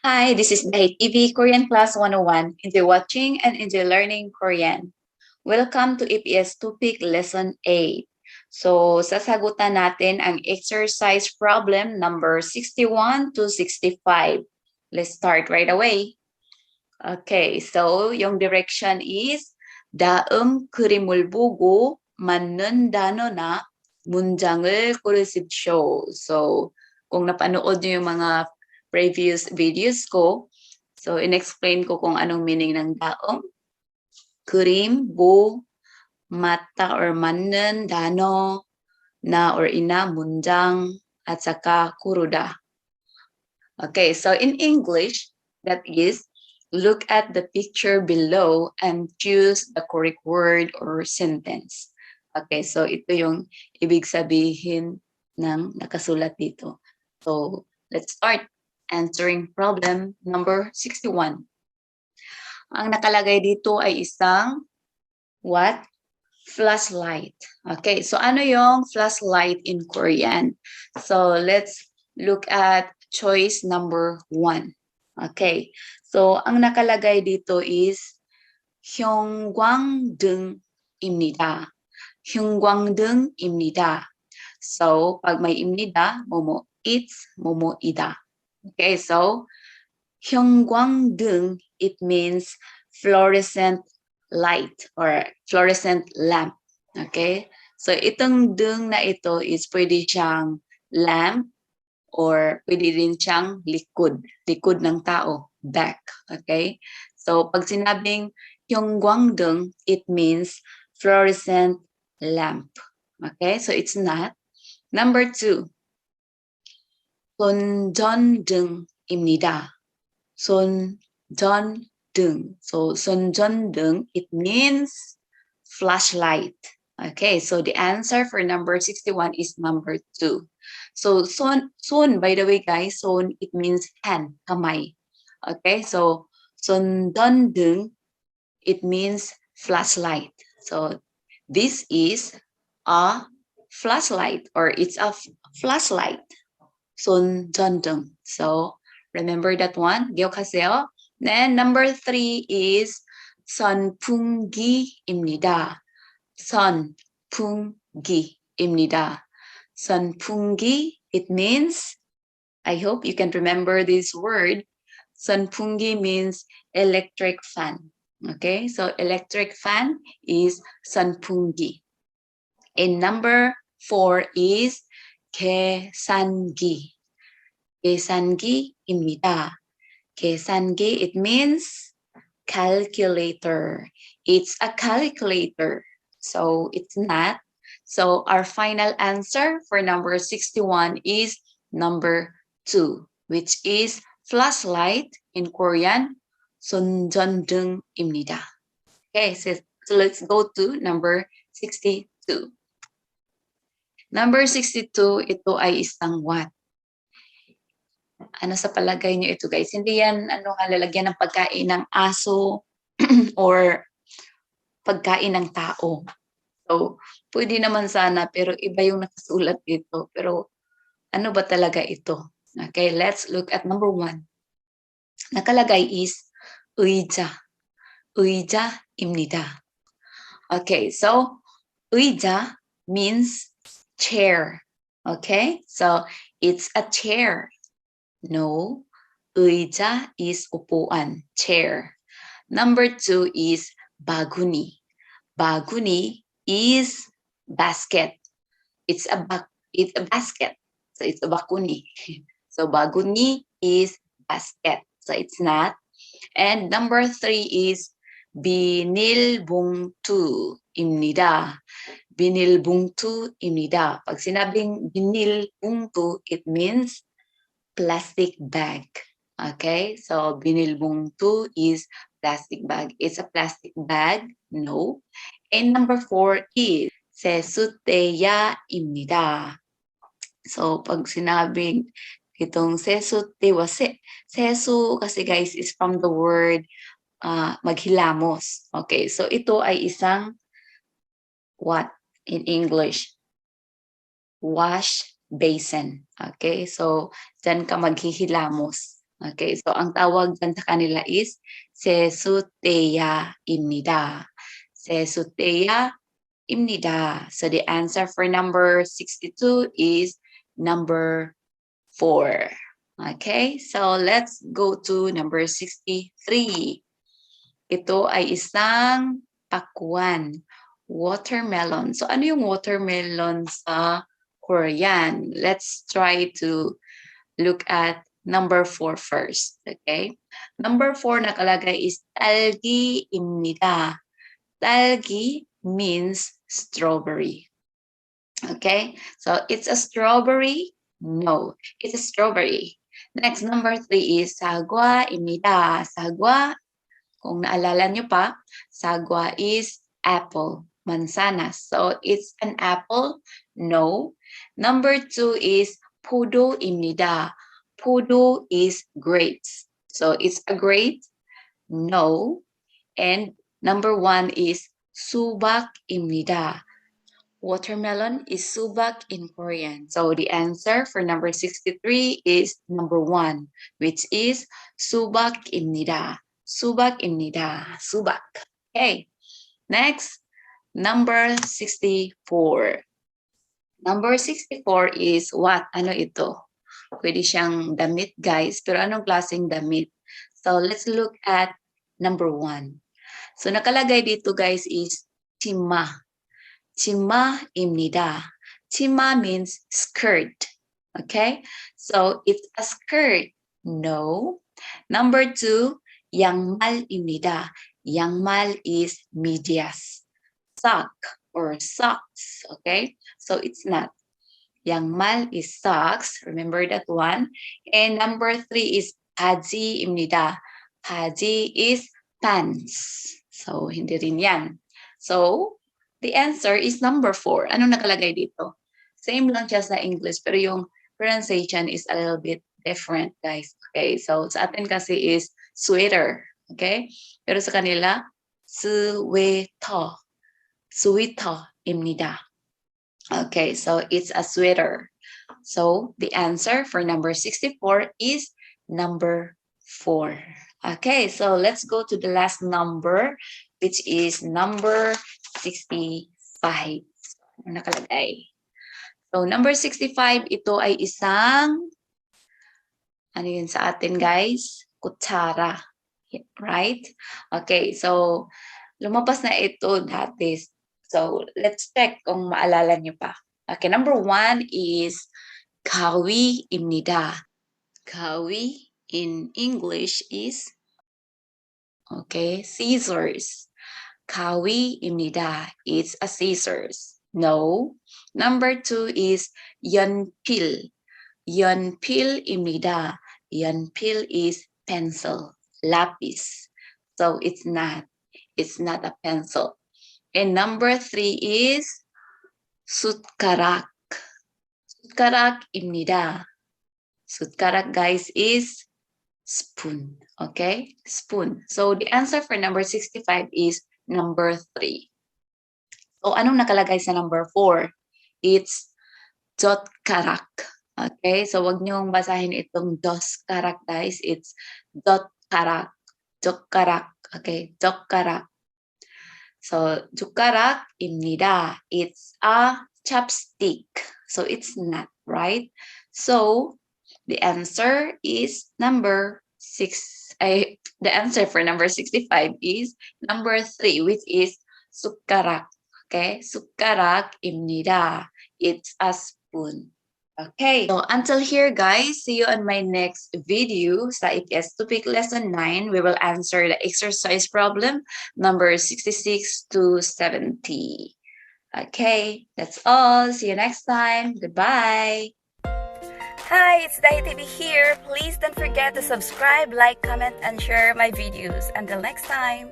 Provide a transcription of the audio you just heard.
Hi, this is Dahee TV Korean Class 101. Enjoy watching and enjoy learning Korean. Welcome to Eps Topik Lesson 8. So, sasagutan natin ang exercise problem number 61 to 65. Let's start right away. Okay, so yung direction is 다음 그림을 보고 맞는 단어나 문장을 고르십시오. So, kung napanood niyo yung mga previous videos ko, so in-explain ko kung anong meaning ng daong, 그림, 보, mata or 맞는 단어, na or ina, 문장, at saka kuruda. Okay, so in English, that is, look at the picture below and choose the correct word or sentence. Okay, so ito yung ibig sabihin ng nakasulat dito. So let's start answering problem number 61. Ang nakalagay dito ay isang what? Flashlight. Okay, so ano yung flashlight in Korean? So let's look at choice number 1. Okay, so ang nakalagay dito is 형광등입니다. 형광등입니다. So pag may imnida, momo it's momoida. Okay, so 형광등, it means fluorescent light or fluorescent lamp. Okay? So itong dung na ito is pwede siyang lamp or pwede din siyang likod. Likod ng tao. Back. Okay? So pag sinabing 형광등, it means fluorescent lamp. Okay? So it's not. Number 2. 손전등입니다. 손전등. So 손전등, it means flashlight. Okay, so the answer for number 61 is number 2. So son, by the way guys, son, it means hand, kamay. Okay, so 손전등, it means flashlight. So this is a flashlight or it's a flashlight. 손전등. So remember that one. 기억하세요. Then number 3 is 선풍기입니다. 선풍기입니다. 선풍기, it means, I hope you can remember this word. 선풍기 means electric fan. Okay, so electric fan is 선풍기. And number 4 is 계산기. 계산기입니다. 계산기, it means calculator. It's a calculator. So it's not. So our final answer for number 61 is number 2, which is flashlight in Korean, 손전등입니다. Okay, so let's go to number 62. Number 62, ito ay isang what? Ano sa palagay niyo ito guys? Hindi yan lalagyan ng pagkain ng aso or pagkain ng tao. So, pwede naman sana pero iba yung nakasulat dito. Pero ano ba talaga ito? Okay, let's look at number 1. Nakalagay is 의자. 의자입니다. Okay, so 의자 means chair. Okay, so it's a chair. No, 의자 is upuan, chair. Number 2 is 바구니. 바구니 is basket. It's a basket. So it's a 바구니. So 바구니 is basket. So it's not. And number 3 is 비닐봉투입니다. 비닐봉투입니다. Pag sinabing 비닐봉투, it means plastic bag. Okay, so binilbungtu is plastic bag. It's a plastic bag. No. And number 4 is sesuteya입니다. So pag sinabing itong sesutewa, sesu kasi guys is from the word maghilamos. Okay, so ito ay isang what in English? Wash basin. Okay, so dyan ka maghihilamos. Okay, so ang tawag dyan sa kanila is 세수대야입니다. 세수대야입니다. So the answer for number 62 is number 4. Okay, so let's go to number 63. Ito ay isang pakwan, watermelon. So ano yung watermelon sa Korean? Let's try to look at number 4 first. Okay? Number 4 nakalagay is 딸기입니다. 딸기 means strawberry. Okay? So it's a strawberry? No, it's a strawberry. Next, number 3 is sagwa입니다. Sagwa, kung naalala nyo pa, sagwa is apple, mansanas. So it's an apple? No. Number 2 is 포도입니다. Podo is grapes. So it's a grape? No. And number 1 is 수박입니다. Watermelon is subak in Korean. So the answer for number 63 is number 1, which is 수박입니다. 수박입니다. 수박. Okay. Next, number 64. Number 64 is what? Ano ito? Pwede siyang damit, guys. Pero anong klaseng damit? So let's look at number 1. So nakalagay dito, guys, is chima. 치마입니다. 치마 means skirt. Okay? So it's a skirt. No. Number 2, 양말입니다. 양말 is medyas. Sock or socks. Okay? So it's not. 양말 is socks. Remember that one. And number 3 is 바지입니다. 바지 is pants. So hindi rin yan. So the answer is number 4. Ano nakalagay dito? Same lang siya sa English, pero yung pronunciation is a little bit different, guys. Okay, so sa atin kasi is sweater. Okay? Pero sa kanila, sweater. Sweater입니다. Okay, so it's a sweater. So the answer for number 64 is number 4. Okay, so let's go to the last number, which is number 65. Ano nakalagay? So, number 65, ito ay isang, ano yun sa atin, guys? Kutsara. Right? Okay, so, lumabas na ito dati. So, let's check kung maalala nyo pa. Okay, number 1 is 가위입니다. 가위 in English is, okay, scissors. 가위입니다. It's a scissors. No. Number 2 is 연필. 연필입니다. 연필 is pencil. Lapis. So it's not. It's not a pencil. And number 3 is 숟가락. 숟가락입니다. 숟가락, guys, is spoon. Okay? Spoon. So the answer for number 65 is number 3. So, anong nakalagay sa number 4? It's dotkarak. Okay? So, wag niyong basahin itong doskarak, guys. It's dotkarak. Dotkarak. Okay? Dotkarak. So, dotkarak입니다. It's a chopstick. So, it's not, right? So, the answer is number 6. The answer for number 65 is number 3, which is 숟가락. Okay, 숟가락입니다. It's a spoon. Okay, so until here, guys, see you on my next video. Sa Eps Topik Lesson 9, we will answer the exercise problem number 66 to 70. Okay, that's all. See you next time. Goodbye. Hi, it's DIDTO here. Please don't forget to subscribe, like, comment, and share my videos. Until next time.